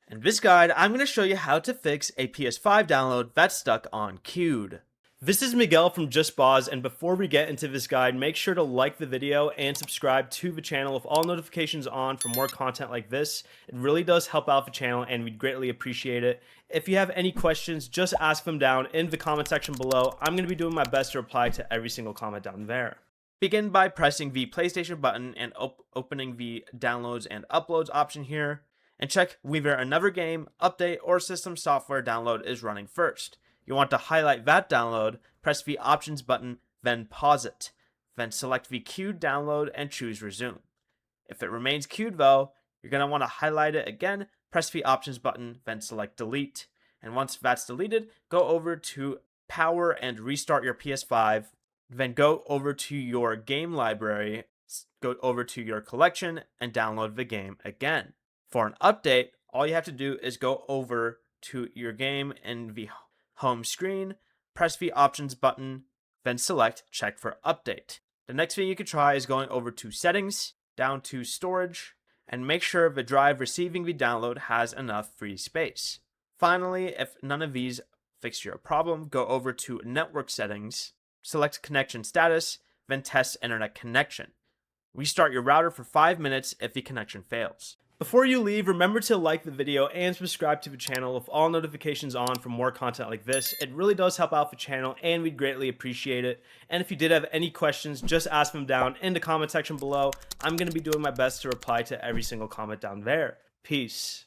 In this guide, I'm going to show you how to fix a PS5 download that's stuck on queued. This is Miguel from Just Pause, and before we get into this guide, make sure to like the video and subscribe to the channel with all notifications on for more content like this. It really does help out the channel and we'd greatly appreciate it. If you have any questions, just ask them down in the comment section below. I'm going to be doing my best to reply to every single comment down there. Begin by pressing the PlayStation button and opening the downloads and uploads option here, and check whether another game, update, or system software download is running first. You want to highlight that download, press the options button, then pause it. Then select the queued download and choose resume. If it remains queued though, you're going to want to highlight it again, press the options button, then select delete. And once that's deleted, go over to power and restart your PS5. Then go over to your game library, go over to your collection, and download the game again. For an update, all you have to do is go over to your game in the home screen, press the options button, then select check for update. The next thing you could try is going over to settings, down to storage, and make sure the drive receiving the download has enough free space. Finally, if none of these fix your problem, go over to network settings, select connection status, then test internet connection. Restart your router for 5 minutes if the connection fails. Before you leave, remember to like the video and subscribe to the channel with all notifications on for more content like this. It really does help out the channel and we'd greatly appreciate it. And if you did have any questions, just ask them down in the comment section below. I'm going to be doing my best to reply to every single comment down there. Peace.